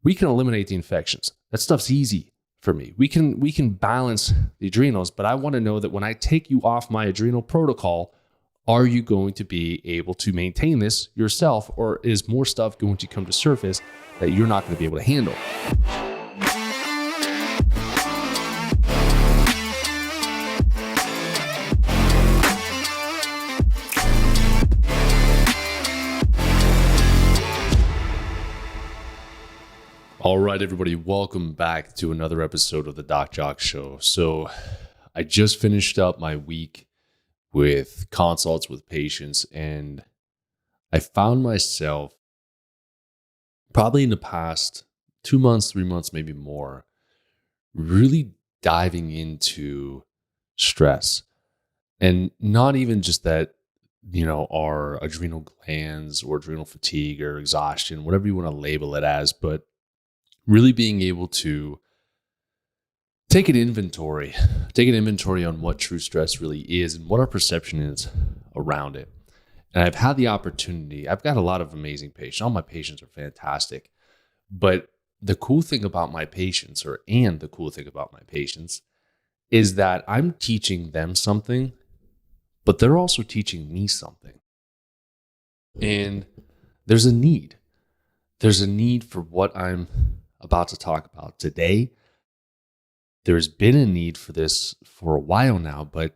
we can eliminate the infections. That stuff's easy for me. We can balance the adrenals, but I want to know that when I take you off my adrenal protocol, are you going to be able to maintain this yourself, or is more stuff going to come to surface that you're not going to be able to handle? All right, everybody, welcome back to another episode of the Doc Jacque Show. So I just finished up my week with consults with patients, and I found myself probably in the past 2 months, 3 months, maybe more, really diving into stress. And not even just that, our adrenal glands or adrenal fatigue or exhaustion, whatever you want to label it as, but really being able to take an inventory on what true stress really is and what our perception is around it. And I've had the opportunity, I've got a lot of amazing patients. All my patients are fantastic. But the cool thing about my patients, is that I'm teaching them something, but they're also teaching me something. And there's a need. There's a need for what I'm about to talk about today. There's been a need for this for a while now, but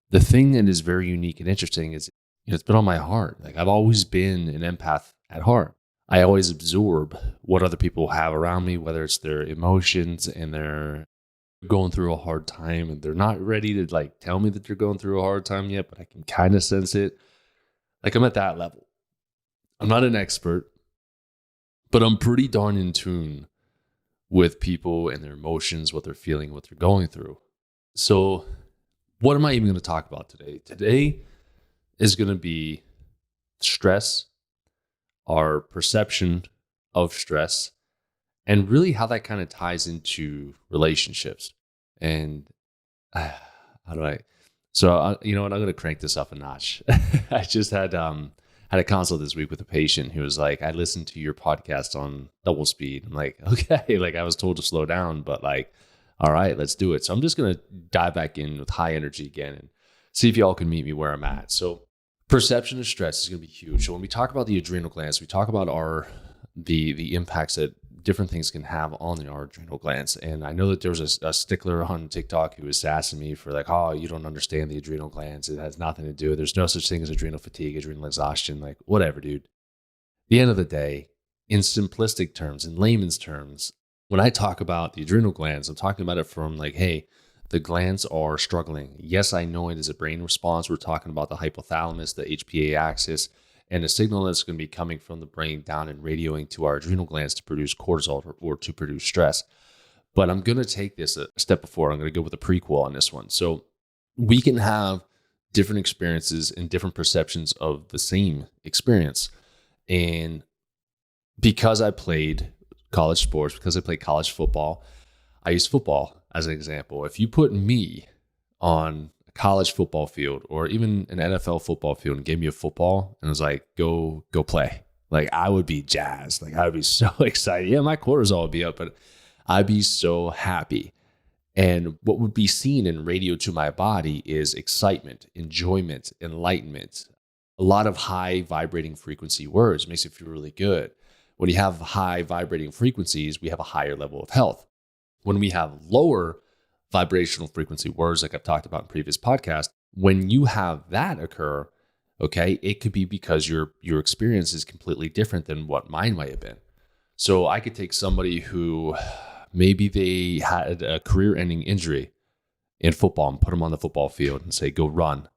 the thing that is very unique and interesting is it's been on my heart. Like, I've always been an empath at heart. I always absorb what other people have around me, whether it's their emotions and they're going through a hard time and they're not ready to tell me that they're going through a hard time yet, but I can kind of sense it. I'm at that level. I'm not an expert, but I'm pretty darn in tune with people and their emotions, what they're feeling, what they're going through. So what am I even going to talk about today? Today is going to be stress, our perception of stress, and really how that kind of ties into relationships. And you know what, I'm going to crank this up a notch. I just had a consult this week with a patient who was like, I listened to your podcast on double speed. I'm like, okay, I was told to slow down, but all right, let's do it. So I'm just going to dive back in with high energy again and see if y'all can meet me where I'm at. So perception of stress is going to be huge. So when we talk about the adrenal glands, we talk about the impacts that different things can have on our adrenal glands. And I know that there was a stickler on TikTok who was sassing me for oh, you don't understand the adrenal glands. It has nothing to do. There's no such thing as adrenal fatigue, adrenal exhaustion, whatever, dude. At the end of the day, in simplistic terms, in layman's terms, when I talk about the adrenal glands, I'm talking about it from hey, the glands are struggling. Yes, I know it is a brain response. We're talking about the hypothalamus, the HPA axis, and a signal that's going to be coming from the brain down and radioing to our adrenal glands to produce cortisol or to produce stress. But I'm going to take this a step before. I'm going to go with a prequel on this one. So we can have different experiences and different perceptions of the same experience. And because I played college sports, because I played college football, I use football as an example. If you put me on college football field or even an NFL football field and gave me a football and was like, go play, I would be jazzed. I would be so excited. Yeah, my cortisol would be up, but I'd be so happy. And what would be seen and radioed to my body is excitement, enjoyment, enlightenment, a lot of high vibrating frequency words. Makes it feel really good. When you have high vibrating frequencies, we have a higher level of health. When we have lower vibrational frequency words, like I've talked about in previous podcasts, when you have that occur, okay, it could be because your experience is completely different than what mine might have been. So I could take somebody who maybe they had a career-ending injury in football and put them on the football field and say, go run.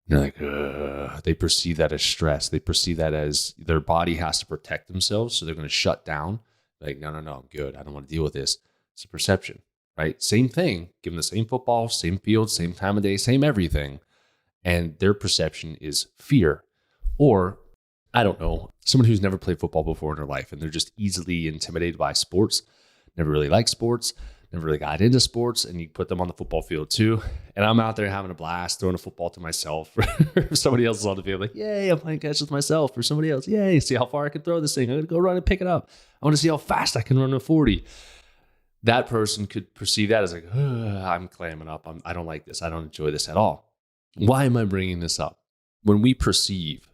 And they're like, ugh. They perceive that as stress. They perceive that as their body has to protect themselves, so they're going to shut down. No, I'm good. I don't want to deal with this. It's a perception. Right? Same thing, given the same football, same field, same time of day, same everything. And their perception is fear. Or, I don't know, someone who's never played football before in their life and they're just easily intimidated by sports, never really liked sports, never really got into sports, and you put them on the football field too. And I'm out there having a blast, throwing a football to myself. Or somebody else is on the field, like, yay, I'm playing catch with myself. Or somebody else, yay, see how far I can throw this thing. I'm going to go run and pick it up. I want to see how fast I can run a 40. That person could perceive that as like, I'm clamming up. I don't like this. I don't enjoy this at all. Why am I bringing this up? When we perceive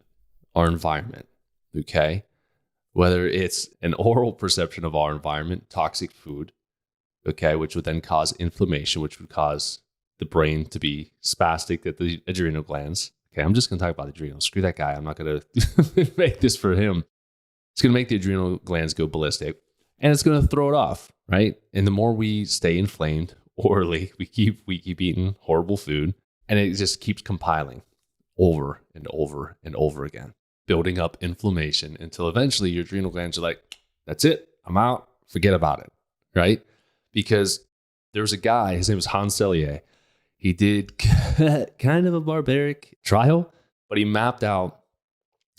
our environment, okay, whether it's an oral perception of our environment, toxic food, okay, which would then cause inflammation, which would cause the brain to be spastic at the adrenal glands. Okay, I'm just going to talk about the adrenals. Screw that guy. I'm not going to make this for him. It's going to make the adrenal glands go ballistic, and it's going to throw it off, right? And the more we stay inflamed orally, we keep eating horrible food, and it just keeps compiling over and over and over again, building up inflammation until eventually your adrenal glands are like, that's it, I'm out, forget about it, right? Because there was a guy, his name was Hans Selye. He did kind of a barbaric trial, but he mapped out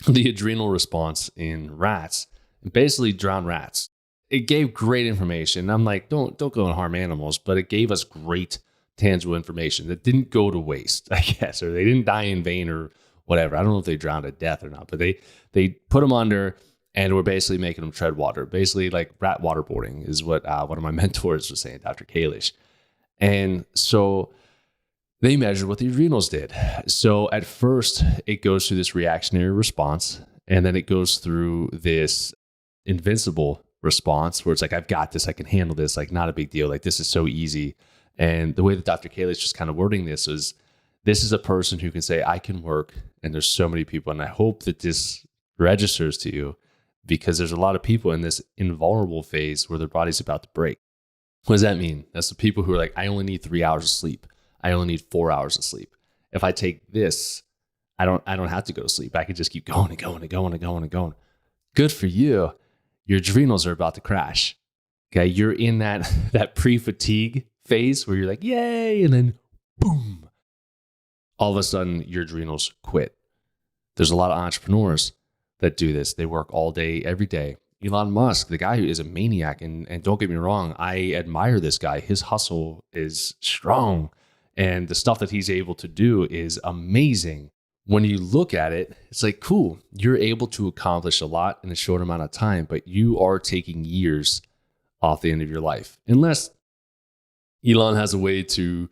the adrenal response in rats and basically drowned rats. It gave great information. I'm like, don't go and harm animals, but it gave us great tangible information that didn't go to waste, I guess, or they didn't die in vain or whatever. I don't know if they drowned to death or not, but they put them under and were basically making them tread water. Basically like rat waterboarding is what one of my mentors was saying, Dr. Kalish. And so they measured what the adrenals did. So at first it goes through this reactionary response, and then it goes through this invincible response where it's like, I've got this, I can handle this, like not a big deal, like this is so easy. And the way that Dr. Kalish was kind of wording this is a person who can say, I can work, and there's so many people. And I hope that this registers to you, because there's a lot of people in this invulnerable phase where their body's about to break. What does that mean? That's the people who are like, I only need 3 hours of sleep. I only need 4 hours of sleep. If I take this, I don't have to go to sleep. I can just keep going and going and going and going and going. Good for you. Your adrenals are about to crash. Okay, you're in that pre-fatigue phase where you're like, yay, and then boom. All of a sudden, your adrenals quit. There's a lot of entrepreneurs that do this. They work all day, every day. Elon Musk, the guy who is a maniac, and don't get me wrong, I admire this guy. His hustle is strong, and the stuff that he's able to do is amazing. When you look at it, it's like, cool, you're able to accomplish a lot in a short amount of time, but you are taking years off the end of your life. Unless Elon has a way to,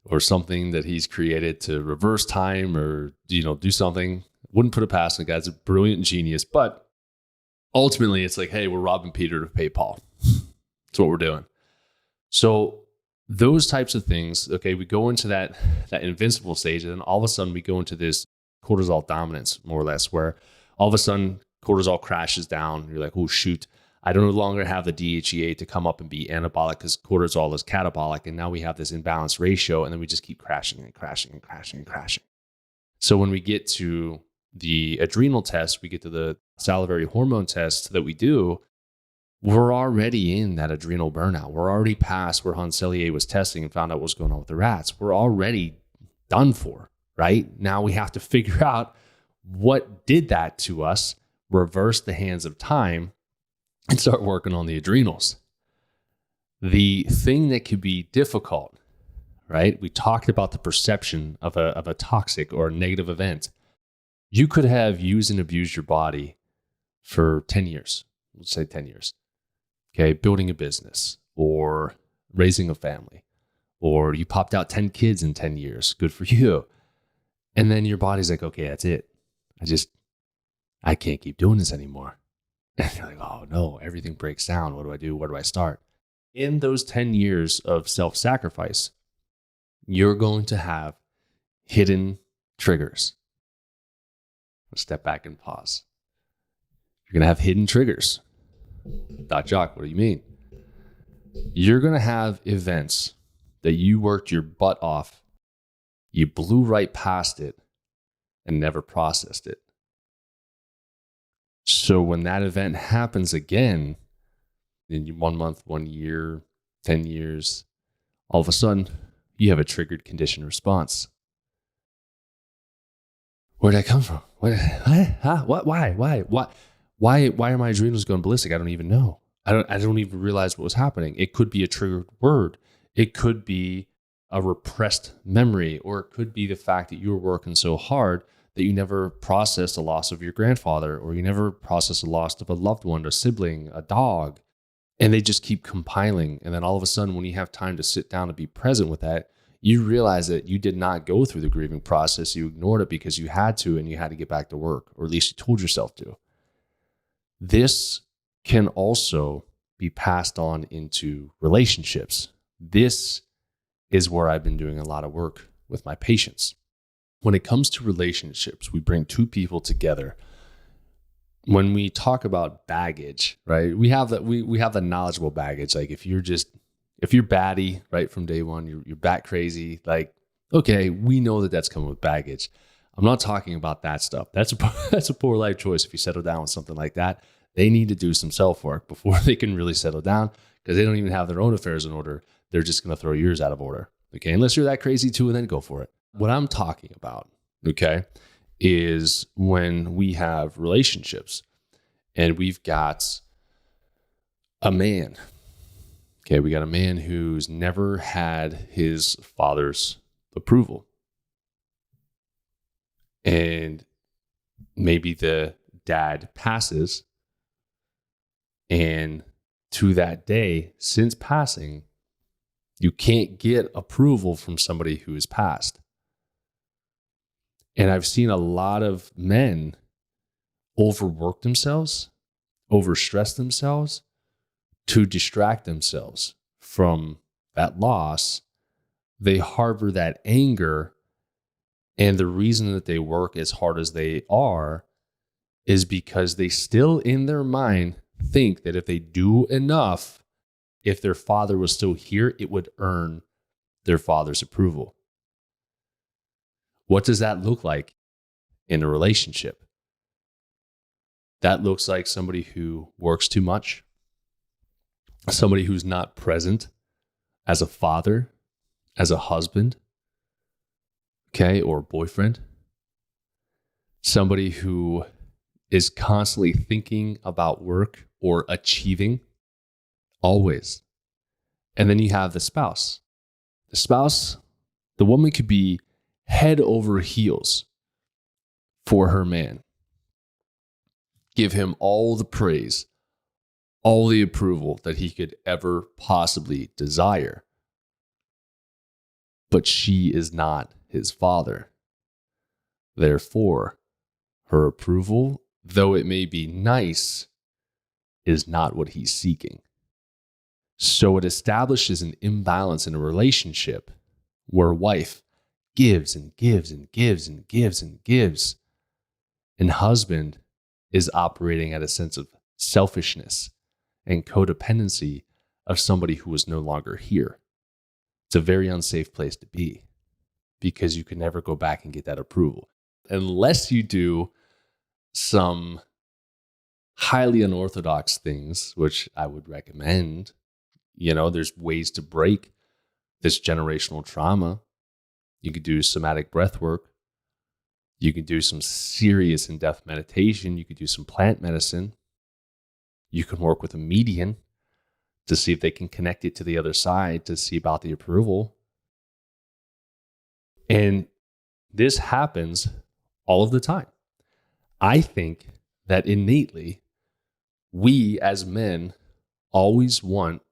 or something that he's created to reverse time or, do something. Wouldn't put it past the guy's a brilliant genius, but ultimately it's like, hey, we're robbing Peter to pay Paul. That's what we're doing. So those types of things, okay, we go into that invincible stage, and then all of a sudden we go into this cortisol dominance, more or less, where all of a sudden cortisol crashes down. You're like, oh, shoot, I no longer have the DHEA to come up and be anabolic because cortisol is catabolic. And now we have this imbalanced ratio, and then we just keep crashing and crashing and crashing and crashing. So when we get to the adrenal test, we get to the salivary hormone test that we do, we're already in that adrenal burnout. We're already past where Hans Selye was testing and found out what was going on with the rats. We're already done for, right? Now we have to figure out what did that to us, reverse the hands of time, and start working on the adrenals. The thing that could be difficult, right? We talked about the perception of a toxic or a negative event. You could have used and abused your body for 10 years. Let's say 10 years. Okay, building a business or raising a family, or you popped out 10 kids in 10 years. Good for you. And then your body's like, okay, that's it. I can't keep doing this anymore. And you're like, oh no, everything breaks down. What do I do? Where do I start? In those 10 years of self-sacrifice, you're going to have hidden triggers. Let's step back and pause. You're going to have hidden triggers. Jacque, what do you mean? You're going to have events that you worked your butt off, you blew right past it, and never processed it. So when that event happens again, in 1 month, 1 year, 10 years, all of a sudden, you have a triggered conditioned response. Where did that come from? What? Huh? Why? Why are my adrenals going ballistic? I don't even know. I don't even realize what was happening. It could be a triggered word. It could be a repressed memory, or it could be the fact that you were working so hard that you never processed the loss of your grandfather, or you never processed the loss of a loved one, a sibling, a dog. And they just keep compiling. And then all of a sudden, when you have time to sit down and be present with that, you realize that you did not go through the grieving process. You ignored it because you had to, and you had to get back to work, or at least you told yourself to. This can also be passed on into relationships. This is where I've been doing a lot of work with my patients. When it comes to relationships, we bring two people together. When we talk about baggage, right? We have the knowledgeable baggage. Like if you're batty, right, from day one, you're bat crazy, like, okay, we know that that's coming with baggage. I'm not talking about that stuff. That's a poor life choice. If you settle down with something like that, they need to do some self-work before they can really settle down, because they don't even have their own affairs in order. They're just going to throw yours out of order. Okay. Unless you're that crazy too, and then go for it. What I'm talking about, okay, is when we have relationships and we've got a man. Okay. We got a man who's never had his father's approval. And maybe the dad passes, and to that day, since passing, you can't get approval from somebody who has passed. And I've seen a lot of men overwork themselves, overstress themselves to distract themselves from that loss. They harbor that anger. And the reason that they work as hard as they are is because they still in their mind think that if they do enough, if their father was still here, it would earn their father's approval. What does that look like in a relationship? That looks like somebody who works too much, somebody who's not present as a father, as a husband, okay, or boyfriend, somebody who is constantly thinking about work or achieving, always. And then you have the spouse. The spouse, the woman could be head over heels for her man. Give him all the praise, all the approval that he could ever possibly desire. But she is not his father. Therefore, her approval, though it may be nice, is not what he's seeking. So it establishes an imbalance in a relationship where wife gives and gives and gives and gives and gives, and husband is operating at a sense of selfishness and codependency of somebody who is no longer here. It's a very unsafe place to be, because you can never go back and get that approval unless you do some highly unorthodox things, which I would recommend. You know, there's ways to break this generational trauma. You could do somatic breath work. You could do some serious in-depth meditation. You could do some plant medicine. You can work with a medium to see if they can connect it to the other side to see about the approval. And this happens all of the time. I think that innately, we as men always want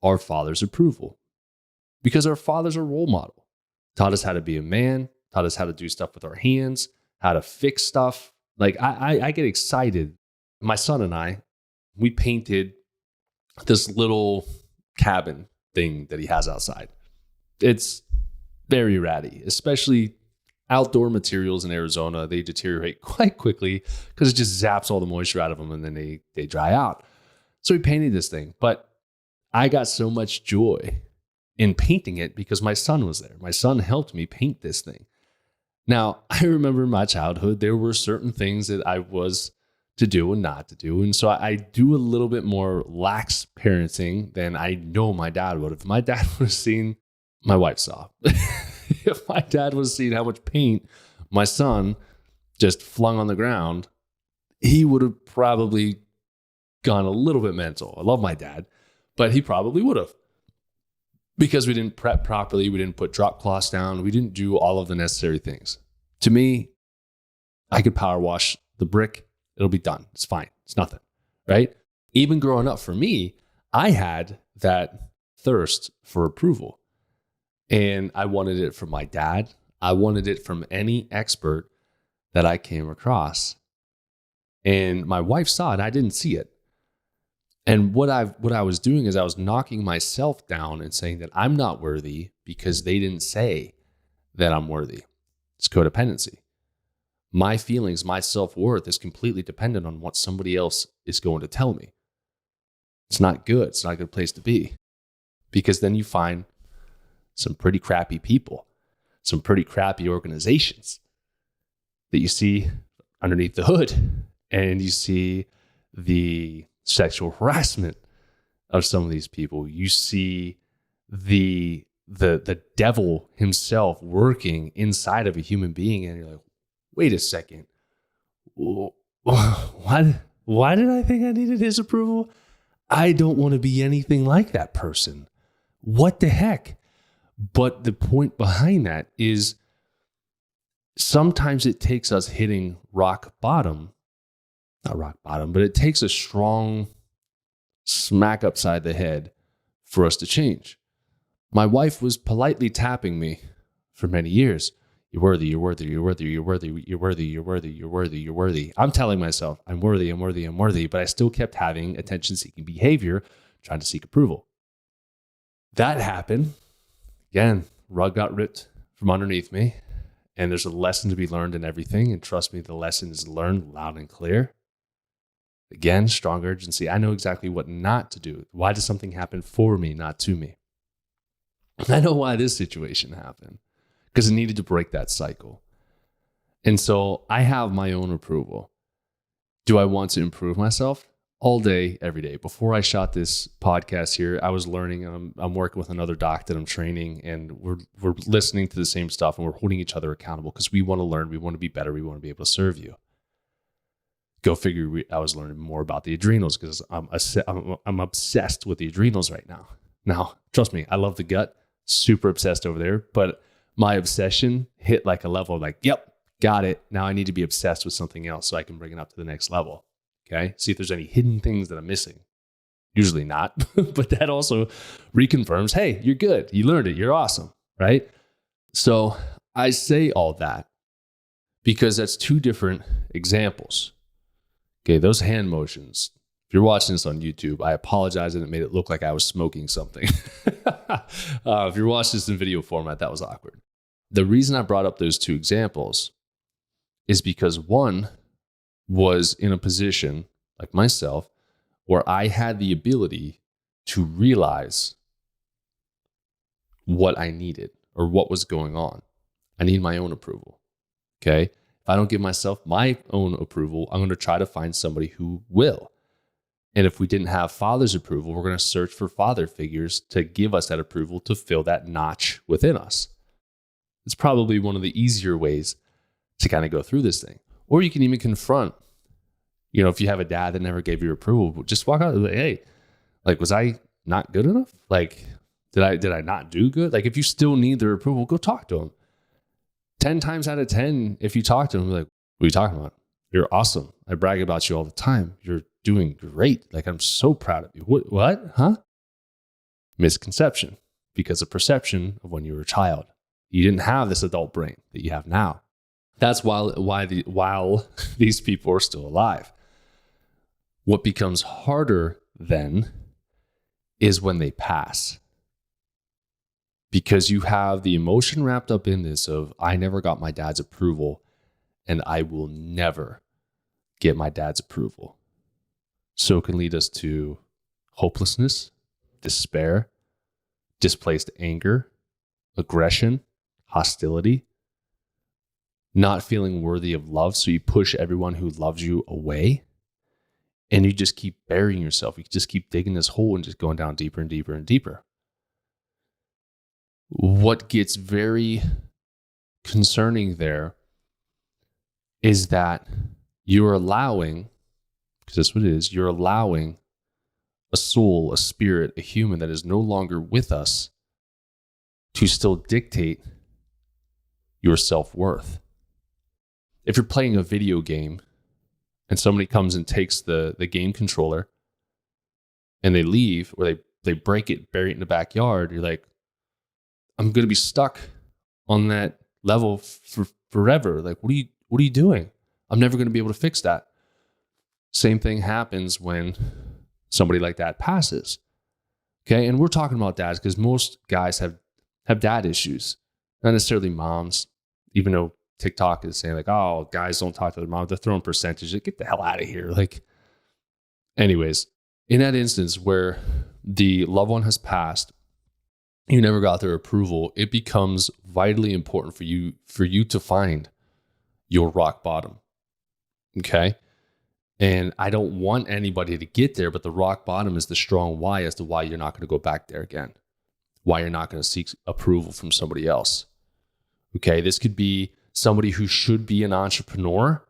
our father's approval, because our father's a role model. Taught us how to be a man, taught us how to do stuff with our hands, how to fix stuff. Like I get excited. My son and I, we painted this little cabin thing that he has outside. It's very ratty, especially outdoor materials in Arizona. They deteriorate quite quickly because it just zaps all the moisture out of them, and then they dry out. So we painted this thing, but I got so much joy in painting it because my son was there. My son helped me paint this thing. Now, I remember in my childhood, there were certain things that I was to do and not to do. And so I do a little bit more lax parenting than I know my dad would. If my dad would have seen, my wife saw, if my dad would have seen how much paint my son just flung on the ground, he would have probably gone a little bit mental. I love my dad, but he probably would have, because we didn't prep properly. We didn't put drop cloths down. We didn't do all of the necessary things. To me, I could power wash the brick. It'll be done. It's fine. It's nothing, right? Even growing up for me, I had that thirst for approval, and I wanted it from my dad. I wanted it from any expert that I came across. And my wife saw it. I didn't see it. And what I was doing is I was knocking myself down and saying that I'm not worthy because they didn't say that I'm worthy. It's codependency. My feelings, my self-worth is completely dependent on what somebody else is going to tell me. It's not good. It's not a good place to be, because then you find some pretty crappy people, some pretty crappy organizations that you see underneath the hood, and you see the sexual harassment of some of these people. You see the devil himself working inside of a human being, and you're like, wait a second, why did I think I needed his approval? I don't want to be anything like that person. What the heck? But the point behind that is sometimes it takes us hitting rock bottom, not rock bottom, but it takes a strong smack upside the head for us to change. My wife was politely tapping me for many years. You're worthy, you're worthy, you're worthy, you're worthy, you're worthy, you're worthy, you're worthy, you're worthy. I'm telling myself, I'm worthy, I'm worthy, I'm worthy, but I still kept having attention-seeking behavior, trying to seek approval. That happened. Again, rug got ripped from underneath me, and there's a lesson to be learned in everything, and trust me, the lesson is learned loud and clear. Again, strong urgency. I know exactly what not to do. Why does something happen for me, not to me? I know why this situation happened, because it needed to break that cycle. And so I have my own approval. Do I want to improve myself? All day, every day. Before I shot this podcast here, I was learning. I'm working with another doc that I'm training, and we're listening to the same stuff, and we're holding each other accountable because we want to learn, we want to be better, we want to be able to serve you. Go figure, I was learning more about the adrenals because I'm obsessed with the adrenals right now. Now, trust me, I love the gut, super obsessed over there, but my obsession hit like a level of like, yep, got it. Now I need to be obsessed with something else so I can bring it up to the next level. Okay. See if there's any hidden things that I'm missing. Usually not, but that also reconfirms, hey, you're good. You learned it. You're awesome. Right. So I say all that because that's two different examples. Okay. Those hand motions. If you're watching this on YouTube, I apologize that it made it look like I was smoking something. If you're watching this in video format, that was awkward. The reason I brought up those two examples is because one was in a position like myself where I had the ability to realize what I needed or what was going on. I need my own approval. Okay. If I don't give myself my own approval, I'm going to try to find somebody who will. And if we didn't have father's approval, we're going to search for father figures to give us that approval to fill that notch within us. It's probably one of the easier ways to kind of go through this thing. Or you can even confront, if you have a dad that never gave you approval, just walk out and be like, hey, like, was I not good enough? Like, did I not do good? Like, if you still need their approval, go talk to them. 10 times out of 10, if you talk to them, like, what are you talking about? You're awesome. I brag about you all the time. You're doing great. Like, I'm so proud of you. What? Huh? Misconception, because of perception of when you were a child. You didn't have this adult brain that you have now. That's while these people are still alive. What becomes harder then is when they pass. Because you have the emotion wrapped up in this of, I never got my dad's approval, and I will never get my dad's approval. So it can lead us to hopelessness, despair, displaced anger, aggression, hostility, not feeling worthy of love. So you push everyone who loves you away, and you just keep burying yourself. You just keep digging this hole and just going down deeper and deeper and deeper. What gets very concerning there is that you're allowing because that's what it is, you're allowing a soul, a spirit, a human that is no longer with us to still dictate your self-worth. If you're playing a video game and somebody comes and takes the game controller and they leave, or they break it, bury it in the backyard, you're like, I'm going to be stuck on that level for forever. Like, what are you doing? I'm never going to be able to fix that. Same thing happens when somebody like that passes. Okay. And we're talking about dads because most guys have dad issues, not necessarily moms, even though TikTok is saying like, oh, guys don't talk to their mom. They're throwing percentages. Get the hell out of here. Like, anyways, in that instance where the loved one has passed, you never got their approval, it becomes vitally important for you to find your rock bottom. Okay. And I don't want anybody to get there, but the rock bottom is the strong why as to why you're not going to go back there again, why you're not going to seek approval from somebody else. Okay. This could be somebody who should be an entrepreneur,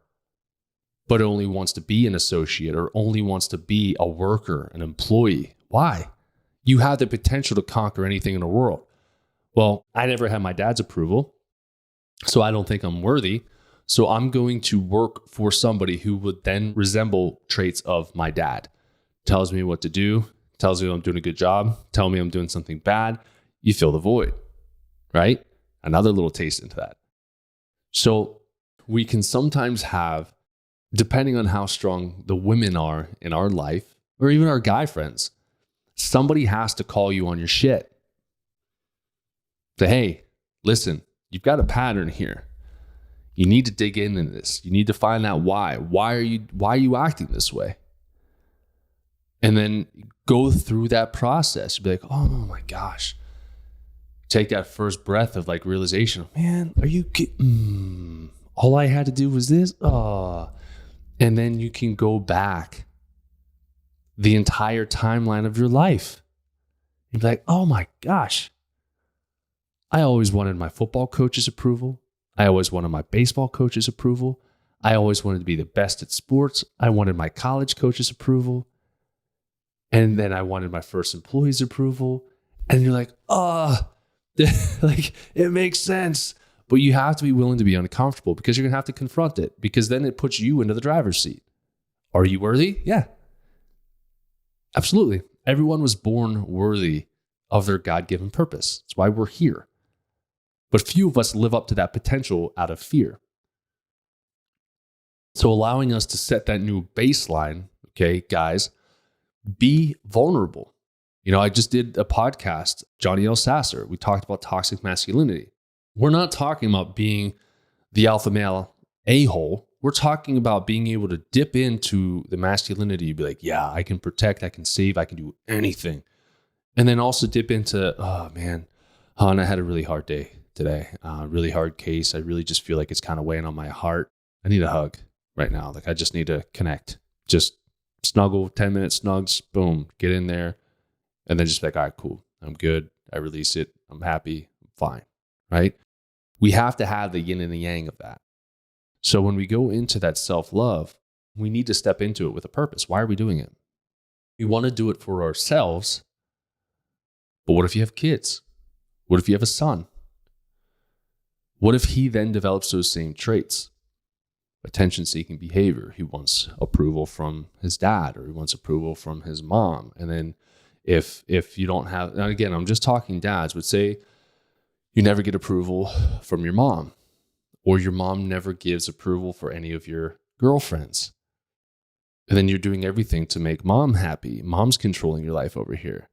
but only wants to be an associate or only wants to be a worker, an employee. Why? You have the potential to conquer anything in the world. Well, I never had my dad's approval, so I don't think I'm worthy. So I'm going to work for somebody who would then resemble traits of my dad. Tells me what to do, tells me I'm doing a good job, tell me I'm doing something bad. You fill the void, right? Another little taste into that. So we can sometimes have, depending on how strong the women are in our life, or even our guy friends, somebody has to call you on your shit. Say, hey, listen, you've got a pattern here. You need to dig into this. You need to find out why. Why are you acting this way? And then go through that process. You'll be like, oh my gosh. Take that first breath of like realization. Man, are you kidding? All I had to do was this. Oh. And then you can go back the entire timeline of your life. You'd be like, oh my gosh. I always wanted my football coach's approval. I always wanted my baseball coach's approval. I always wanted to be the best at sports. I wanted my college coach's approval. And then I wanted my first employee's approval. And you're like, like it makes sense. But you have to be willing to be uncomfortable because you're going to have to confront it, because then it puts you into the driver's seat. Are you worthy? Yeah, absolutely. Everyone was born worthy of their God-given purpose. That's why we're here. But few of us live up to that potential out of fear. So allowing us to set that new baseline, okay, guys, be vulnerable. You know, I just did a podcast, Johnny L. Sasser. We talked about toxic masculinity. We're not talking about being the alpha male a-hole. We're talking about being able to dip into the masculinity. Be like, yeah, I can protect, I can save, I can do anything. And then also dip into, oh man, hon, I had a really hard day today. Really hard case. I really just feel like it's kind of weighing on my heart. I need a hug right now. Like I just need to connect. Just snuggle, 10-minute snugs, boom, get in there. And then just be like, all right, cool. I'm good. I release it. I'm happy. I'm fine. Right? We have to have the yin and the yang of that. So when we go into that self-love, we need to step into it with a purpose. Why are we doing it? We want to do it for ourselves. But what if you have kids? What if you have a son? What if he then develops those same traits? Attention-seeking behavior. He wants approval from his dad, or he wants approval from his mom. And then if you don't have, and again, I'm just talking dads, but say you never get approval from your mom, or your mom never gives approval for any of your girlfriends. And then you're doing everything to make mom happy. Mom's controlling your life over here.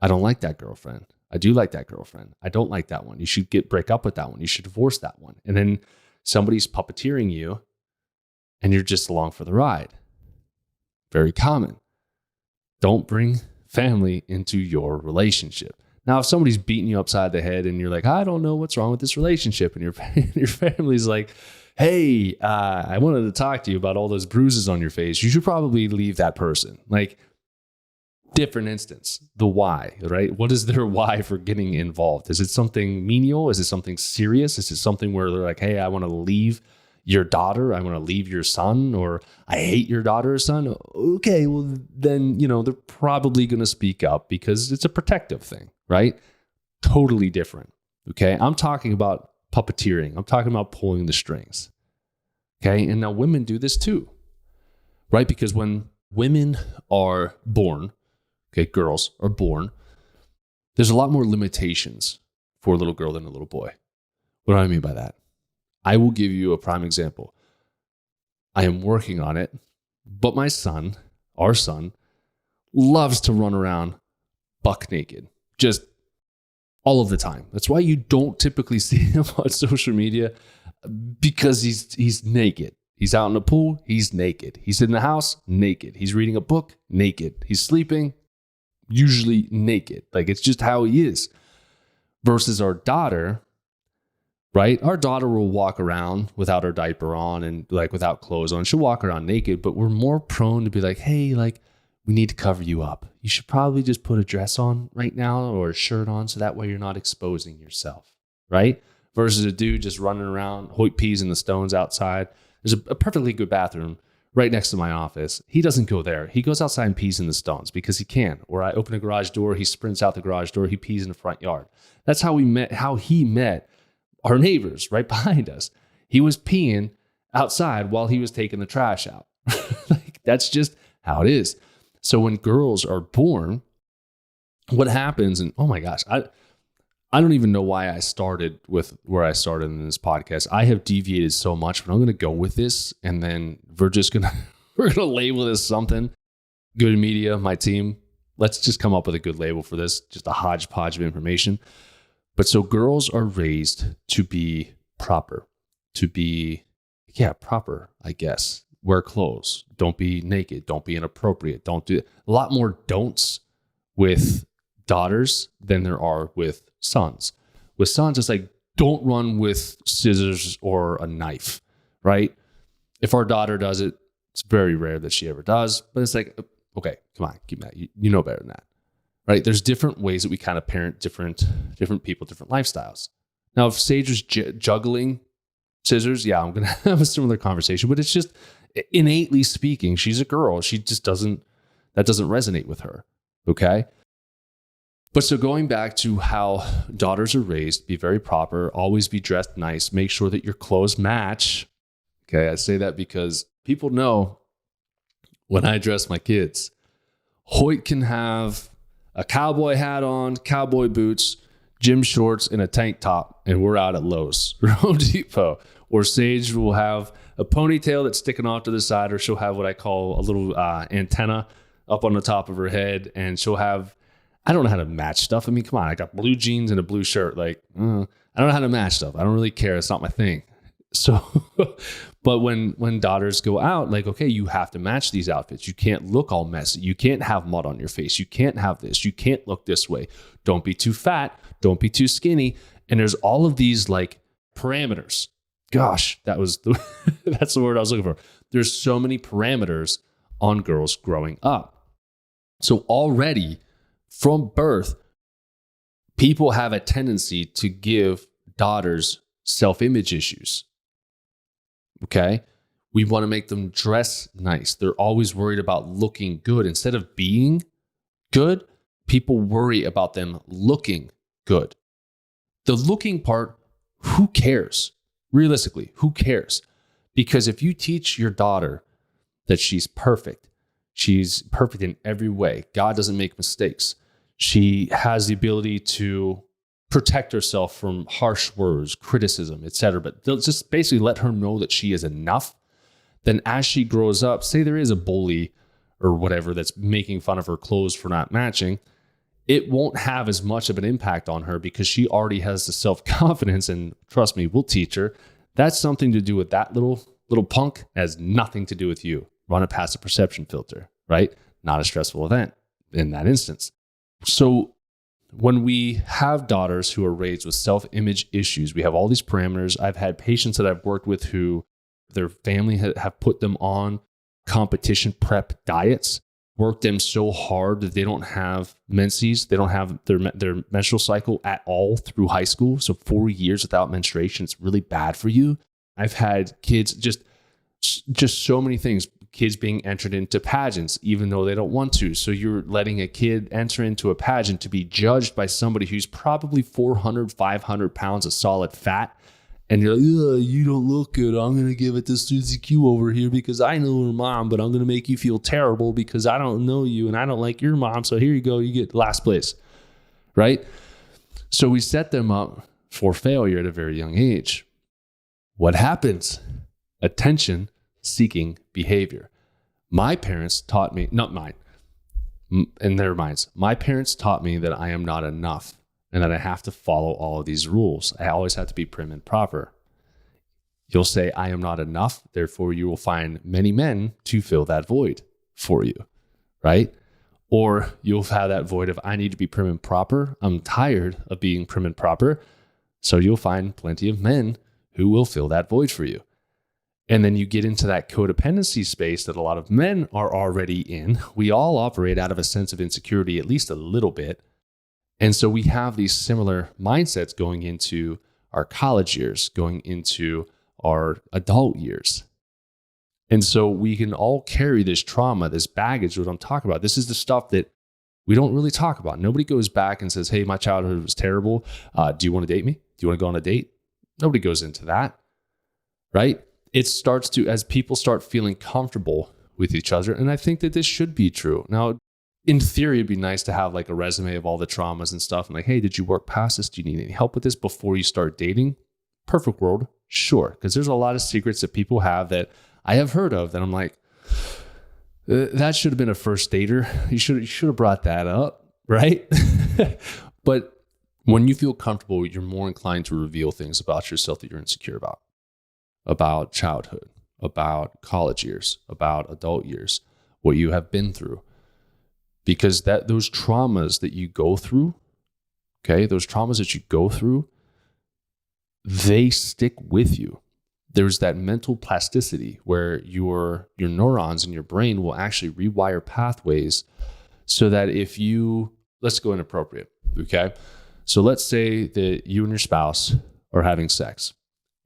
I don't like that girlfriend. I do like that girlfriend. I don't like that one. You should break up with that one. You should divorce that one. And then somebody's puppeteering you and you're just along for the ride. Very common. Don't bring family into your relationship. Now, if somebody's beating you upside the head and you're like, I don't know what's wrong with this relationship, and your family's like, hey, I wanted to talk to you about all those bruises on your face, you should probably leave that person. Like, different instance, the why, right? What is their why for getting involved? Is it something menial? Is it something serious? Is it something where they're like, hey, I want to leave your daughter, I want to leave your son, or I hate your daughter or son. Okay, well, then, they're probably going to speak up because it's a protective thing, right? Totally different. Okay. I'm talking about puppeteering. I'm talking about pulling the strings. Okay. And now women do this too, right? Because when women are born, okay, girls are born, there's a lot more limitations for a little girl than a little boy. What do I mean by that? I will give you a prime example. I am working on it, but my son, our son, loves to run around buck naked, just all of the time. That's why you don't typically see him on social media, because he's naked. He's out in the pool, he's naked. He's in the house, naked. He's reading a book, naked. He's sleeping, usually naked. Like, it's just how he is. Versus our daughter, right? Our daughter will walk around without her diaper on and like without clothes on. She'll walk around naked, but we're more prone to be like, hey, like, we need to cover you up. You should probably just put a dress on right now or a shirt on, so that way you're not exposing yourself, right? Versus a dude just running around, hoit peas in the stones outside. There's a perfectly good bathroom right next to my office. He doesn't go there. He goes outside and pees in the stones because he can. Or I open a garage door, he sprints out the garage door, he pees in the front yard. That's how he met our neighbors right behind us. He was peeing outside while he was taking the trash out. Like, that's just how it is. So when girls are born, what happens, and oh my gosh, I don't even know why I started with where I started in this podcast. I have deviated so much, but I'm going to go with this, and then we're going to label this something. Good media, my team, let's just come up with a good label for this, just a hodgepodge of information. But so girls are raised to be proper, proper, I guess. Wear clothes. Don't be naked. Don't be inappropriate. Don't do a lot more don'ts with daughters than there are with sons. With sons, it's like, don't run with scissors or a knife, right? If our daughter does it, it's very rare that she ever does, but it's like, okay, come on, keep that. You know better than that, right? There's different ways that we kind of parent different people, different lifestyles. Now, if Sage was juggling scissors, yeah, I'm going to have a similar conversation, but it's just, innately speaking, she's a girl. She just doesn't resonate with her. Okay. But so going back to how daughters are raised, be very proper, always be dressed nice, make sure that your clothes match. Okay. I say that because people know when I dress my kids, Hoyt can have a cowboy hat on, cowboy boots, gym shorts, and a tank top, and we're out at Lowe's or Home Depot. Or Sage will have a ponytail that's sticking off to the side, or she'll have what I call a little antenna up on the top of her head, and she'll have, I don't know how to match stuff. I mean, come on, I got blue jeans and a blue shirt. Like, I don't know how to match stuff. I don't really care. It's not my thing. So, but when daughters go out, like, okay, you have to match these outfits. You can't look all messy. You can't have mud on your face. You can't have this. You can't look this way. Don't be too fat. Don't be too skinny. And there's all of these like parameters. Gosh, that's the word I was looking for. There's so many parameters on girls growing up. So already from birth, people have a tendency to give daughters self-image issues. Okay. We want to make them dress nice. They're always worried about looking good. Instead of being good, people worry about them looking good. The looking part, who cares? Realistically, who cares? Because if you teach your daughter that she's perfect in every way, God doesn't make mistakes, she has the ability to protect herself from harsh words, criticism, etc. But they'll just basically let her know that she is enough. Then as she grows up, say there is a bully or whatever that's making fun of her clothes for not matching, it won't have as much of an impact on her because she already has the self-confidence. And trust me, we'll teach her. That's something to do with that little punk. It has nothing to do with you. Run it past the perception filter, right? Not a stressful event in that instance. So when we have daughters who are raised with self-image issues, we have all these parameters. I've had patients that I've worked with who their family have put them on competition prep diets, worked them so hard that they don't have menses. They don't have their menstrual cycle at all through high school. So 4 years without menstruation, it's really bad for you. I've had kids, just so many things. Kids being entered into pageants, even though they don't want to. So you're letting a kid enter into a pageant to be judged by somebody who's probably 400, 500 pounds of solid fat. And you're like, you don't look good. I'm going to give it to Susie Q over here because I know her mom, but I'm going to make you feel terrible because I don't know you and I don't like your mom. So here you go. You get last place, right? So we set them up for failure at a very young age. What happens? Attention-seeking behavior. My parents taught me, not mine, in their minds, my parents taught me that I am not enough and that I have to follow all of these rules. I always have to be prim and proper. You'll say, I am not enough, therefore you will find many men to fill that void for you, right? Or you'll have that void of, I need to be prim and proper. I'm tired of being prim and proper. So you'll find plenty of men who will fill that void for you. And then you get into that codependency space that a lot of men are already in. We all operate out of a sense of insecurity, at least a little bit. And so we have these similar mindsets going into our college years, going into our adult years. And so we can all carry this trauma, this baggage, what I'm talking about. This is the stuff that we don't really talk about. Nobody goes back and says, hey, my childhood was terrible. Do you want to date me? Do you want to go on a date? Nobody goes into that, right? It starts to, as people start feeling comfortable with each other. And I think that this should be true. Now, in theory, it'd be nice to have like a resume of all the traumas and stuff. And like, hey, did you work past this? Do you need any help with this before you start dating? Perfect world. Sure. Because there's a lot of secrets that people have that I have heard of that I'm like, that should have been a first dater. You should have brought that up, right? But when you feel comfortable, you're more inclined to reveal things about yourself that you're insecure about childhood, about college years, about adult years, what you have been through. Because those traumas that you go through, okay, those traumas that you go through, they stick with you. There's that mental plasticity where your neurons in your brain will actually rewire pathways so that if you, let's go inappropriate, okay? So let's say that you and your spouse are having sex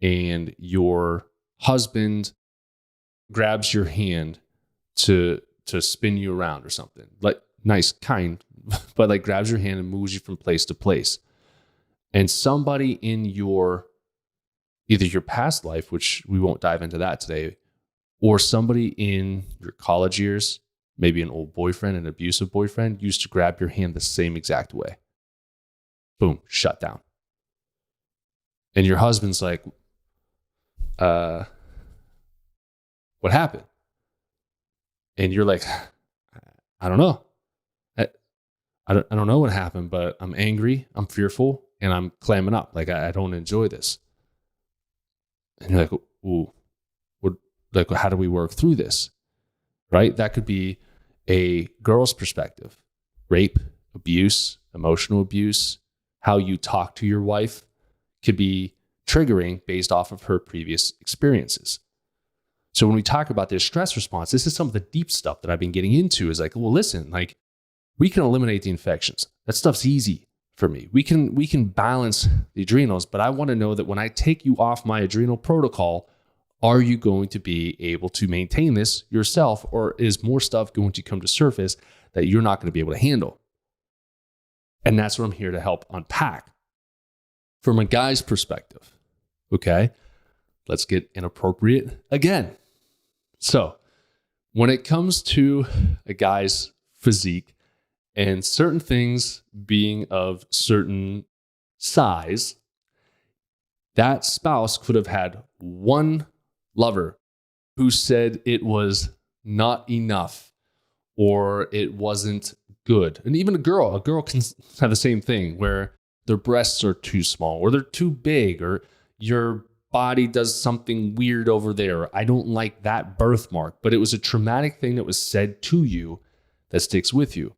and your husband grabs your hand to spin you around or something. Like, nice, kind, but like grabs your hand and moves you from place to place. And somebody in either your past life, which we won't dive into that today, or somebody in your college years, maybe an old boyfriend, an abusive boyfriend, used to grab your hand the same exact way. Boom, shut down. And your husband's like, what happened? And you're like, I don't know. I don't know what happened, but I'm angry, I'm fearful, and I'm clamming up. Like, I don't enjoy this. And you're like, ooh, like, how do we work through this? Right? That could be a girl's perspective. Rape, abuse, emotional abuse, how you talk to your wife could be triggering based off of her previous experiences. So when we talk about this stress response, this is some of the deep stuff that I've been getting into is like, well, listen, like, we can eliminate the infections. That stuff's easy for me. We can balance the adrenals, but I want to know that when I take you off my adrenal protocol, are you going to be able to maintain this yourself, or is more stuff going to come to surface that you're not going to be able to handle? And that's what I'm here to help unpack. From a guy's perspective, okay, let's get inappropriate again. So when it comes to a guy's physique, and certain things being of certain size, that spouse could have had one lover who said it was not enough or it wasn't good. And even a girl can have the same thing where their breasts are too small or they're too big or your body does something weird over there. I don't like that birthmark, but it was a traumatic thing that was said to you that sticks with you.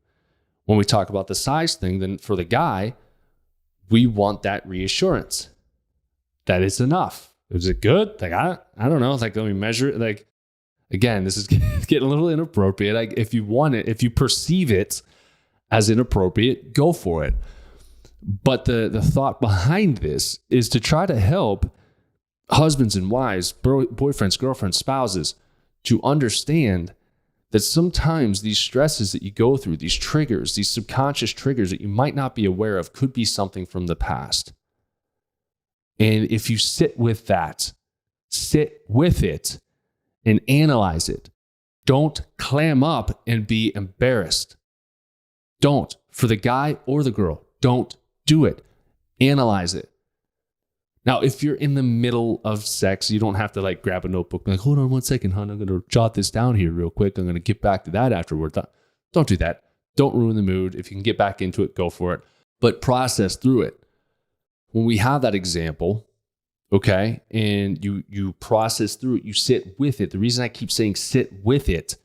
When we talk about the size thing, then for the guy, we want that reassurance that it's enough. Is it good? Like, I don't know. Like, let me measure it. Like, again, this is getting a little inappropriate. Like, if you want it, if you perceive it as inappropriate, go for it. But the thought behind this is to try to help husbands and wives, boyfriends, girlfriends, spouses, to understand that sometimes these stresses that you go through, these triggers, these subconscious triggers that you might not be aware of, could be something from the past. And if you sit with that, sit with it and analyze it. Don't clam up and be embarrassed. Don't. For the guy or the girl, don't do it. Analyze it. Now, if you're in the middle of sex, you don't have to like grab a notebook and like, hold on 1 second, hon, I'm going to jot this down here real quick. I'm going to get back to that afterward. Don't do that. Don't ruin the mood. If you can get back into it, go for it. But process through it. When we have that example, okay, and you process through it, you sit with it. The reason I keep saying sit with it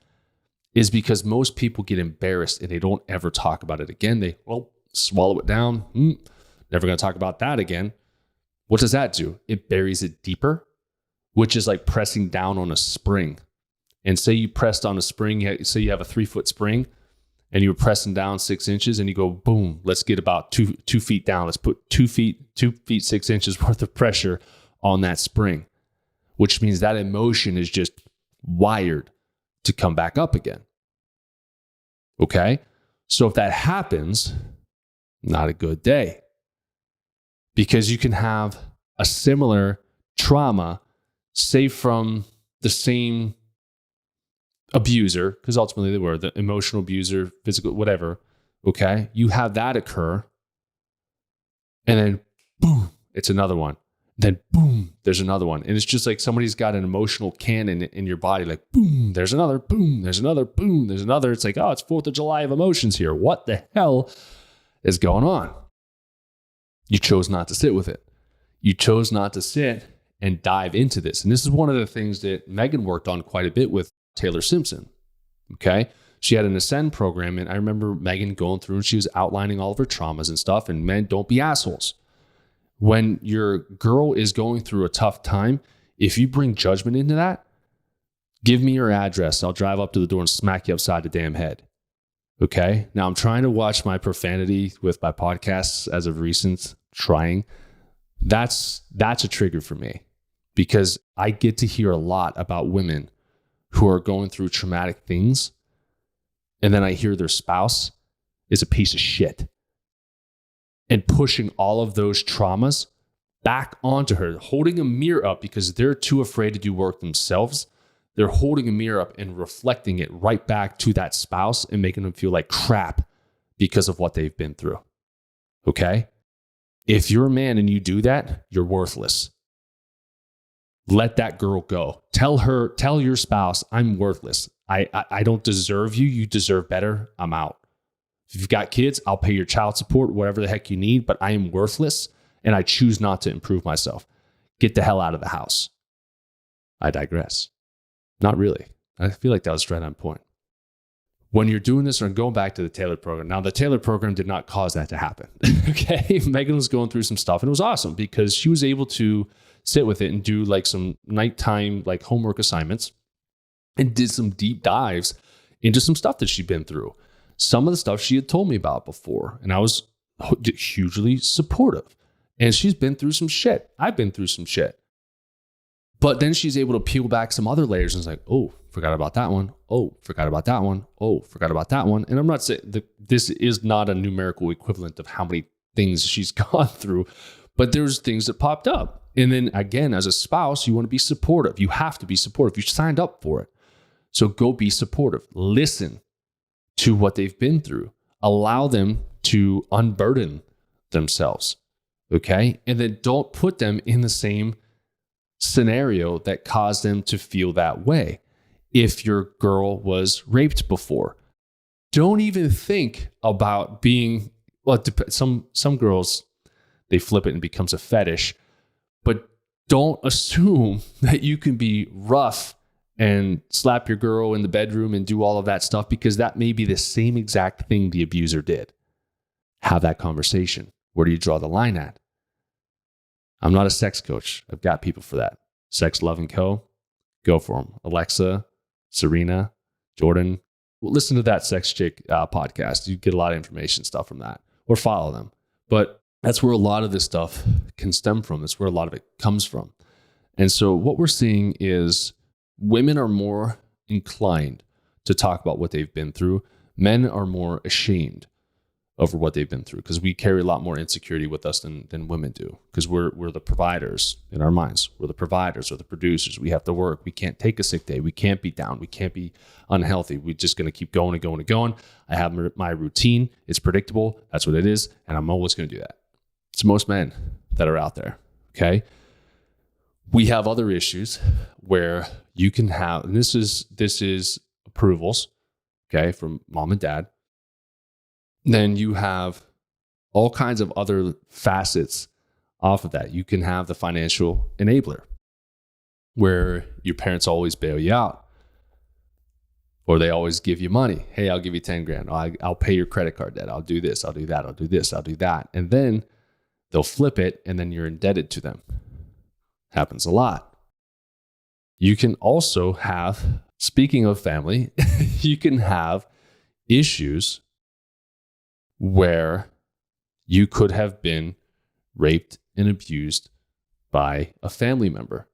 is because most people get embarrassed and they don't ever talk about it again. They swallow it down. Never going to talk about that again. What does that do? It buries it deeper, which is like pressing down on a spring. And say you pressed on a spring, say you have a 3-foot spring and you were pressing down 6 inches and you go, boom, let's get about two feet down. Let's put 2 feet, 6 inches worth of pressure on that spring, which means that emotion is just wired to come back up again. Okay. So if that happens, not a good day. Because you can have a similar trauma, say from the same abuser, because ultimately they were the emotional abuser, physical, whatever. Okay. You have that occur. And then boom, it's another one. Then boom, there's another one. And it's just like somebody's got an emotional cannon in your body, like boom, there's another, boom, there's another, boom, there's another. It's like, oh, it's 4th of July of emotions here. What the hell is going on? You chose not to sit with it. You chose not to sit and dive into this. And this is one of the things that Megan worked on quite a bit with Taylor Simpson. Okay. She had an Ascend program. And I remember Megan going through and she was outlining all of her traumas and stuff. And men, don't be assholes. When your girl is going through a tough time, if you bring judgment into that, give me your address. I'll drive up to the door and smack you upside the damn head. Okay. Now I'm trying to watch my profanity with my podcasts as of recent, trying. That's a trigger for me because I get to hear a lot about women who are going through traumatic things. And then I hear their spouse is a piece of shit and pushing all of those traumas back onto her, holding a mirror up because they're too afraid to do work themselves. They're holding a mirror up and reflecting it right back to that spouse and making them feel like crap because of what they've been through. Okay? If you're a man and you do that, you're worthless. Let that girl go. Tell your spouse, I'm worthless. I don't deserve you. You deserve better. I'm out. If you've got kids, I'll pay your child support, whatever the heck you need, but I am worthless and I choose not to improve myself. Get the hell out of the house. I digress. Not really. I feel like that was right on point. When you're doing this, or going back to the Taylor program. Now, the Taylor program did not cause that to happen. Okay. Megan was going through some stuff and it was awesome because she was able to sit with it and do like some nighttime, like homework assignments and did some deep dives into some stuff that she'd been through. Some of the stuff she had told me about before. And I was hugely supportive. And she's been through some shit. I've been through some shit. But then she's able to peel back some other layers and it's like, oh, forgot about that one. Oh, forgot about that one. Oh, forgot about that one. And I'm not saying that this is not a numerical equivalent of how many things she's gone through, but there's things that popped up. And then again, as a spouse, you want to be supportive. You have to be supportive. You signed up for it. So go be supportive. Listen to what they've been through. Allow them to unburden themselves. Okay. And then don't put them in the same scenario that caused them to feel that way. If your girl was raped before, don't even think about being, well, some girls, they flip it and it becomes a fetish, but don't assume that you can be rough and slap your girl in the bedroom and do all of that stuff because that may be the same exact thing the abuser did. Have that conversation. Where do you draw the line at? I'm not a sex coach. I've got people for that. Sex, Love, and Co. Go for them. Alexa, Serena, Jordan. Listen to that Sex Chick podcast. You get a lot of information stuff from that. Or follow them. But that's where a lot of this stuff can stem from. That's where a lot of it comes from. And so what we're seeing is women are more inclined to talk about what they've been through. Men are more ashamed over what they've been through because we carry a lot more insecurity with us than women do, because we're the providers in our minds. We're the providers or the producers. We have to work. We can't take a sick day. We can't be down. We can't be unhealthy. We're just going to keep going and going and going. I have my routine. It's predictable. That's what it is. And I'm always going to do that. It's most men that are out there. Okay. We have other issues where you can have, and this is approvals, okay, from mom and dad. Then you have all kinds of other facets off of that. You can have the financial enabler, where your parents always bail you out, or they always give you money. Hey, I'll give you 10 grand. I'll pay your credit card debt. I'll do this. I'll do that. I'll do this. I'll do that. And then they'll flip it, and then you're indebted to them. Happens a lot. You can also have, speaking of family, you can have issues where you could have been raped and abused by a family member,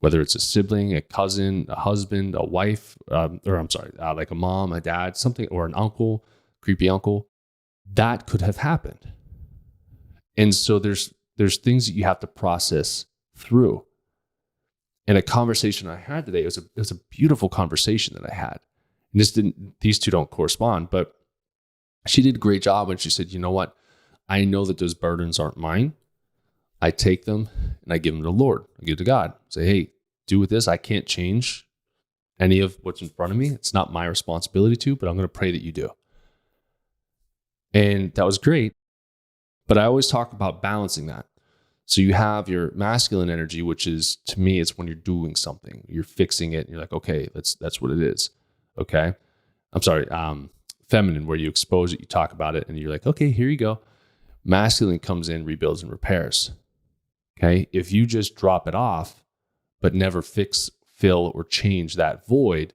whether it's a sibling, a cousin, a husband, a wife, like a mom, a dad, something, or an uncle, creepy uncle. That could have happened. And so there's things that you have to process through. And a conversation I had today, it was a beautiful conversation that I had. And these two don't correspond, but she did a great job when she said, you know what? I know that those burdens aren't mine. I take them and I give them to the Lord. I give to God. Say, hey, do with this. I can't change any of what's in front of me. It's not my responsibility to, but I'm going to pray that you do. And that was great. But I always talk about balancing that. So you have your masculine energy, which is, to me, it's when you're doing something, you're fixing it. And you're like, okay, that's what it is. Okay. Feminine, where you expose it, you talk about it, and you're like, okay, here you go. Masculine comes in, rebuilds and repairs. Okay. If you just drop it off, but never fix, fill, or change that void,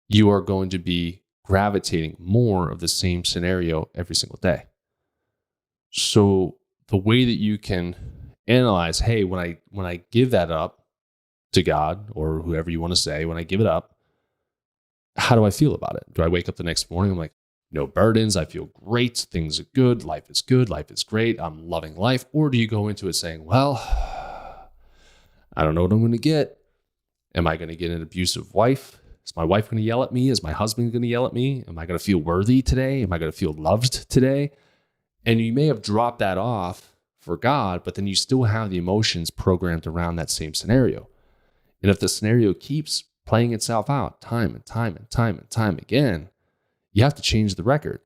you are going to be gravitating more of the same scenario every single day. So the way that you can analyze, hey, when I give that up to God or whoever you want to say, when I give it up, how do I feel about it? Do I wake up the next morning? I'm like, no burdens. I feel great. Things are good. Life is good. Life is great. I'm loving life. Or do you go into it saying, well, I don't know what I'm going to get. Am I going to get an abusive wife? Is my wife going to yell at me? Is my husband going to yell at me? Am I going to feel worthy today? Am I going to feel loved today? And you may have dropped that off for God, but then you still have the emotions programmed around that same scenario. And if the scenario keeps playing itself out time and time and time and time again, you have to change the record.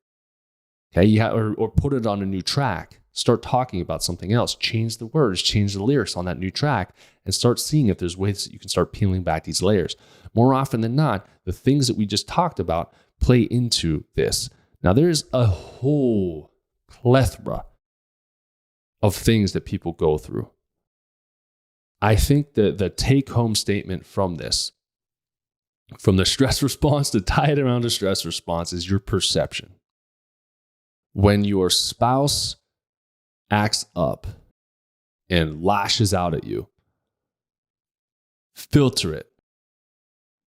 Okay, or put it on a new track. Start talking about something else. Change the words, change the lyrics on that new track, and start seeing if there's ways that you can start peeling back these layers. More often than not, the things that we just talked about play into this. Now, there's a whole plethora of things that people go through. I think the take-home statement from this, from the stress response, to tie it around the stress response, is your perception. When your spouse acts up and lashes out at you, filter it.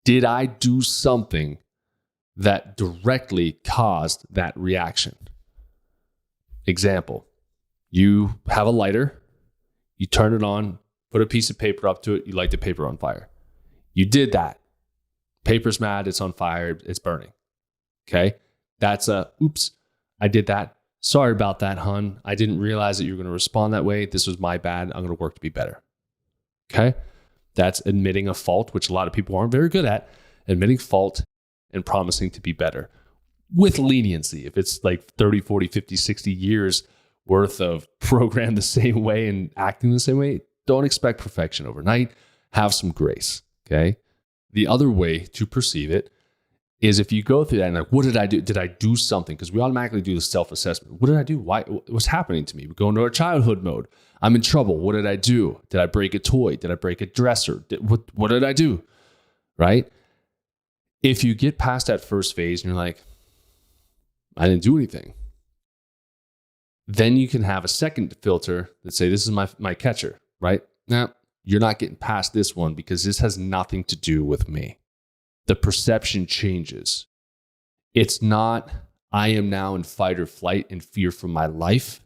Did I do something that directly caused that reaction? Example, you have a lighter, you turn it on, put a piece of paper up to it, you light the paper on fire. You did that. Paper's mad, it's on fire, it's burning. Okay? That's oops, I did that. Sorry about that, hun. I didn't realize that you were going to respond that way. This was my bad. I'm going to work to be better. Okay? That's admitting a fault, which a lot of people aren't very good at. Admitting fault and promising to be better with leniency. If it's like 30, 40, 50, 60 years worth of programmed the same way and acting the same way, don't expect perfection overnight. Have some grace. Okay? The other way to perceive it is if you go through that and like, what did I do? Did I do something? Because we automatically do the self-assessment. What did I do? Why? What's happening to me? We go into our childhood mode. I'm in trouble. What did I do? Did I break a toy? Did I break a dresser? What did I do? Right? If you get past that first phase and you're like, I didn't do anything, then you can have a second filter that say, this is my catcher, right? nah, you're not getting past this one because this has nothing to do with me. The perception changes. It's not, I am now in fight or flight and fear for my life.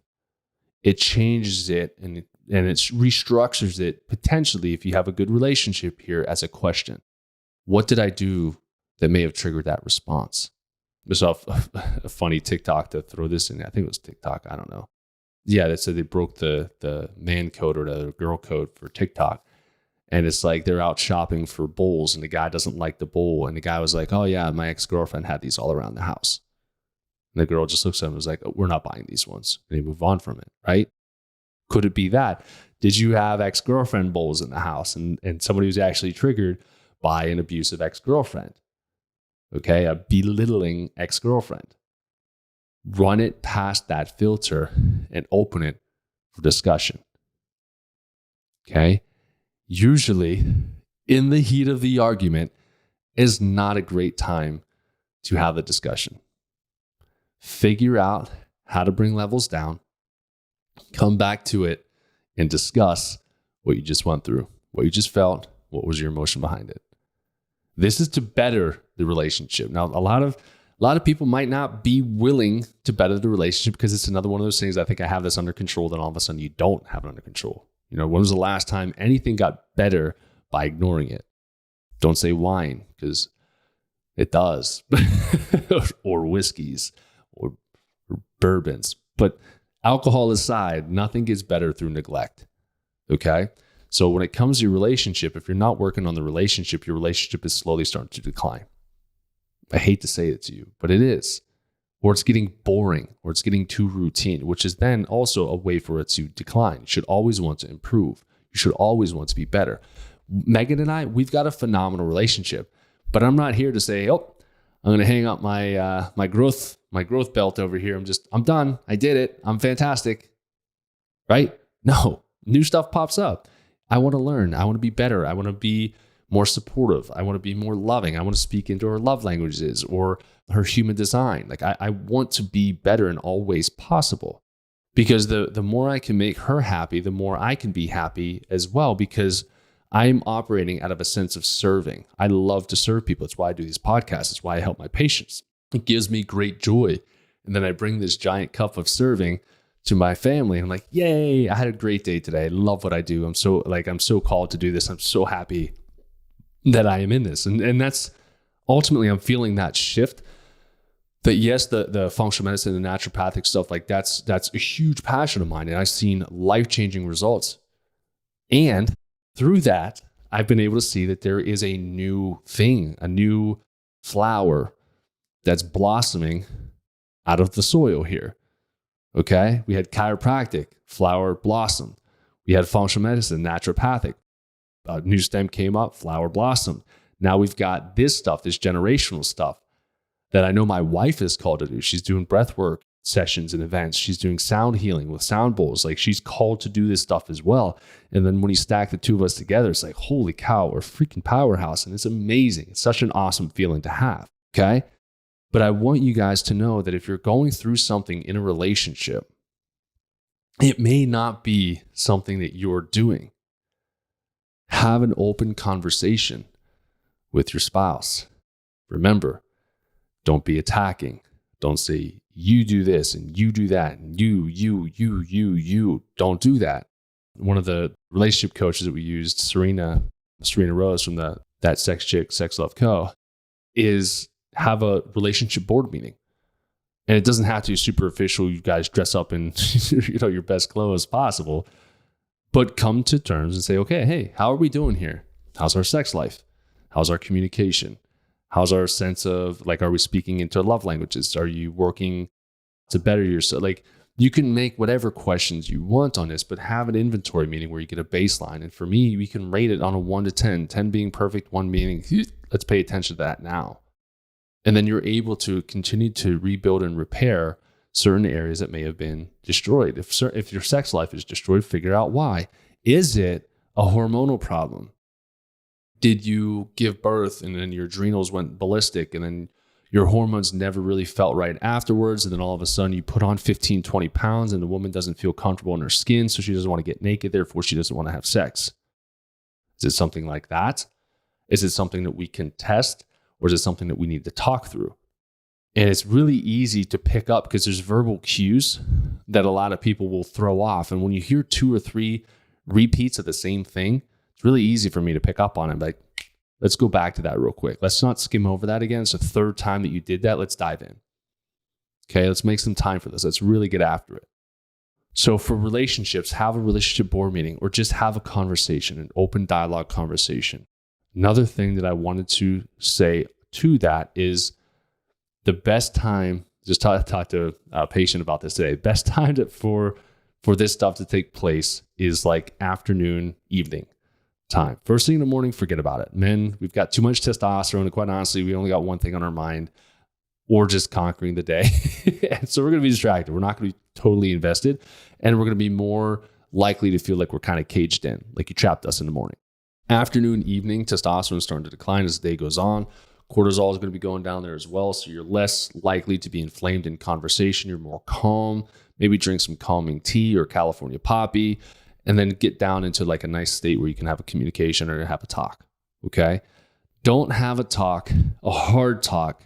It changes it and it restructures it potentially, if you have a good relationship here, as a question. What did I do that may have triggered that response? I saw a funny TikTok to throw this in. I think it was TikTok. I don't know. Yeah, they said they broke the man code or the girl code for TikTok. And it's like they're out shopping for bowls and the guy doesn't like the bowl. And the guy was like, oh yeah, my ex-girlfriend had these all around the house. And the girl just looks at him and was like, oh, we're not buying these ones. And they move on from it, right? Could it be that? Did you have ex-girlfriend bowls in the house and somebody was actually triggered by an abusive ex-girlfriend? Okay, a belittling ex-girlfriend. Run it past that filter and open it for discussion. Okay? Usually, in the heat of the argument, is not a great time to have the discussion. Figure out how to bring levels down, come back to it, and discuss what you just went through, what you just felt, what was your emotion behind it. This is to better the relationship. Now, a lot of people might not be willing to better the relationship because it's another one of those things. I think I have this under control, then all of a sudden you don't have it under control. You know, when was the last time anything got better by ignoring it? Don't say wine, because it does. Or whiskeys or bourbons. But alcohol aside, nothing gets better through neglect. Okay? So when it comes to your relationship, if you're not working on the relationship, your relationship is slowly starting to decline. I hate to say it to you, but it is. Or it's getting boring, or it's getting too routine, which is then also a way for it to decline. You should always want to improve. You should always want to be better. Megan and I, we've got a phenomenal relationship, but I'm not here to say, oh, I'm going to hang up my growth belt over here. I'm done. I did it. I'm fantastic. Right? No, new stuff pops up. I want to learn. I want to be better. I want to be more supportive. I want to be more loving. I want to speak into her love languages or her human design. Like I want to be better in all ways possible, because the more I can make her happy, the more I can be happy as well, because I'm operating out of a sense of serving. I love to serve people. That's why I do these podcasts. It's why I help my patients. It gives me great joy. And then I bring this giant cup of serving to my family. I'm like, yay, I had a great day today. I love what I do. I'm so called to do this. I'm so happy that I am in this. And that's ultimately, I'm feeling that shift. That yes, the functional medicine and naturopathic stuff, like that's a huge passion of mine. And I've seen life-changing results. And through that, I've been able to see that there is a new thing, a new flower that's blossoming out of the soil here. Okay? We had chiropractic, flower blossomed. We had functional medicine, naturopathic. A new stem came up, flower blossomed. Now we've got this stuff, this generational stuff that I know my wife is called to do. She's doing breath work sessions and events. She's doing sound healing with sound bowls. Like she's called to do this stuff as well. And then when you stack the two of us together, it's like, holy cow, we're a freaking powerhouse. And it's amazing. It's such an awesome feeling to have. Okay? But I want you guys to know that if you're going through something in a relationship, it may not be something that you're doing. Have an open conversation with your spouse. Remember, don't be attacking. Don't say, you do this and you do that and you. Don't do that. One of the relationship coaches that we used, Serena Rose from That Sex Chick, Sex Love Co., is have a relationship board meeting. And it doesn't have to be super official. You guys dress up in your best clothes possible. But come to terms and say, okay, hey, how are we doing here? How's our sex life? How's our communication? How's our sense of, like, are we speaking into love languages? Are you working to better yourself? Like, you can make whatever questions you want on this, but have an inventory meeting where you get a baseline. And for me, we can rate it on a 1 to 10, 10 being perfect, 1 being, let's pay attention to that now. And then you're able to continue to rebuild and repair certain areas that may have been destroyed. If your sex life is destroyed, figure out why. Is it a hormonal problem? Did you give birth and then your adrenals went ballistic and then your hormones never really felt right afterwards. And then all of a sudden you put on 15, 20 pounds and the woman doesn't feel comfortable in her skin. So she doesn't want to get naked. Therefore, she doesn't want to have sex. Is it something like that? Is it something that we can test? Or is it something that we need to talk through? And it's really easy to pick up because there's verbal cues that a lot of people will throw off. And when you hear 2 or 3 repeats of the same thing, it's really easy for me to pick up on it. Like, let's go back to that real quick. Let's not skim over that again. It's the 3rd time that you did that. Let's dive in. Okay, let's make some time for this. Let's really get after it. So for relationships, have a relationship board meeting or just have a conversation, an open dialogue conversation. Another thing that I wanted to say to that is the best time, just talk to a patient about this today, best time for this stuff to take place is like afternoon, evening time. First thing in the morning, forget about it. Men, we've got too much testosterone, and quite honestly, we only got one thing on our mind, or just conquering the day. And so we're going to be distracted. We're not going to be totally invested, and we're going to be more likely to feel like we're kind of caged in, like you trapped us in the morning. Afternoon, evening, testosterone is starting to decline as the day goes on. Cortisol is going to be going down there as well, so you're less likely to be inflamed in conversation. You're more calm. Maybe drink some calming tea or California poppy, and then get down into like a nice state where you can have a communication or have a talk, okay? Don't have a talk, a hard talk,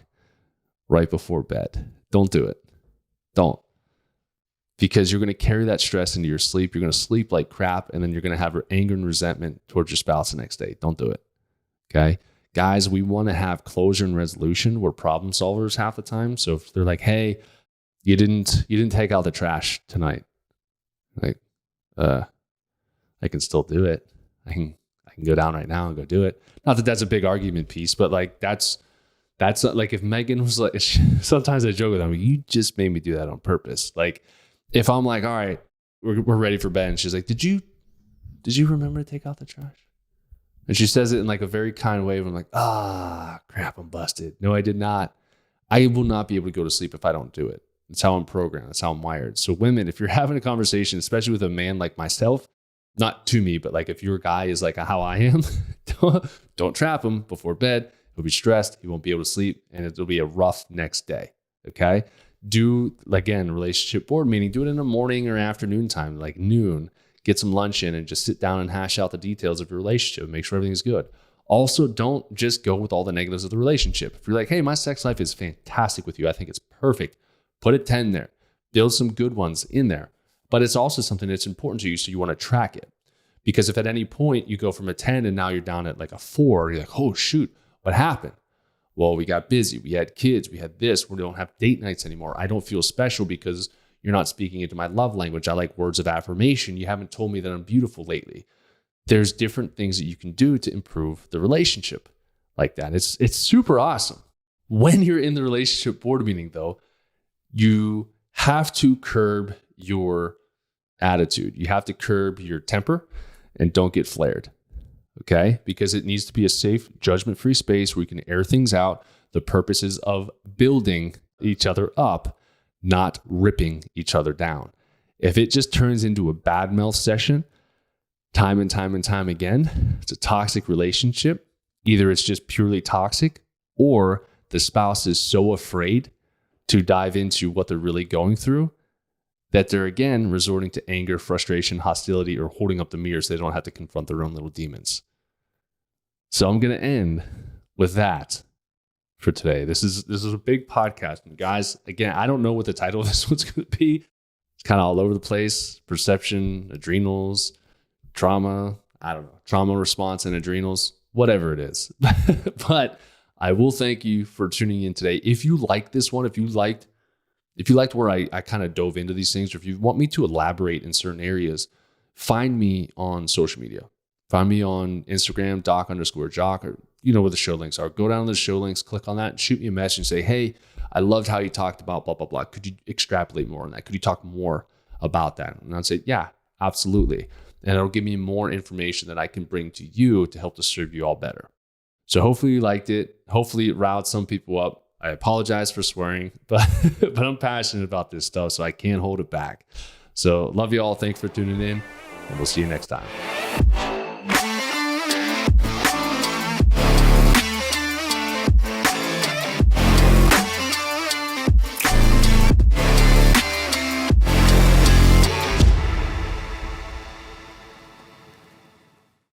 right before bed. Don't do it. Don't. Because you're going to carry that stress into your sleep. You're going to sleep like crap, and then you're going to have anger and resentment towards your spouse the next day. Don't do it, okay? Guys, we want to have closure and resolution. We're problem solvers half the time. So if they're like, hey, you didn't take out the trash tonight. Like, I can still do it. I can go down right now and go do it. Not that that's a big argument piece, but like that's like if Megan was like, sometimes I joke with them, you just made me do that on purpose. Like if I'm like, all right, we're ready for bed, and she's like, did you remember to take out the trash? And she says it in like a very kind way. I'm like, crap, I'm busted. No, I did not. I will not be able to go to sleep if I don't do it. That's how I'm programmed. That's how I'm wired. So women, if you're having a conversation, especially with a man like myself, not to me, but like if your guy is like how I am, don't trap him before bed. He'll be stressed. He won't be able to sleep, and it'll be a rough next day. Okay. Do, again, relationship board meeting, do it in the morning or afternoon time, like noon. Get some lunch in and just sit down and hash out the details of your relationship. Make sure everything's good. Also, don't just go with all the negatives of the relationship. If you're like, hey, my sex life is fantastic with you, I think it's perfect, put a 10 there. Build some good ones in there. But it's also something that's important to you, so you want to track it. Because if at any point you go from a 10 and now you're down at like a 4, you're like, oh, shoot, what happened? Well, we got busy. We had kids. We had this. We don't have date nights anymore. I don't feel special because you're not speaking into my love language. I like words of affirmation. You haven't told me that I'm beautiful lately. There's different things that you can do to improve the relationship like that. It's super awesome. When you're in the relationship board meeting, though, you have to curb your attitude. You have to curb your temper and don't get flared, okay? Because it needs to be a safe, judgment-free space where you can air things out. The purpose is of building each other up, not ripping each other down. If it just turns into a bad mouth session time and time and time again, it's a toxic relationship. Either it's just purely toxic, or the spouse is so afraid to dive into what they're really going through that they're, again, resorting to anger, frustration, hostility, or holding up the mirror so they don't have to confront their own little demons. So I'm going to end with that for today. This is a big podcast. And guys, again, I don't know what the title of this one's going to be. It's kind of all over the place. Perception, adrenals, trauma, I don't know, trauma response and adrenals, whatever it is. But I will thank you for tuning in today. If you like this one, if you liked where I kind of dove into these things, or if you want me to elaborate in certain areas, find me on social media. Find me on Instagram, doc_Jacque, or you know where the show links are. Go down to the show links, click on that, and shoot me a message and say, hey, I loved how you talked about blah, blah, blah. Could you extrapolate more on that? Could you talk more about that? And I'd say, yeah, absolutely. And it'll give me more information that I can bring to you to help to serve you all better. So hopefully you liked it. Hopefully it riled some people up. I apologize for swearing, but I'm passionate about this stuff, so I can't hold it back. So love you all. Thanks for tuning in, and we'll see you next time.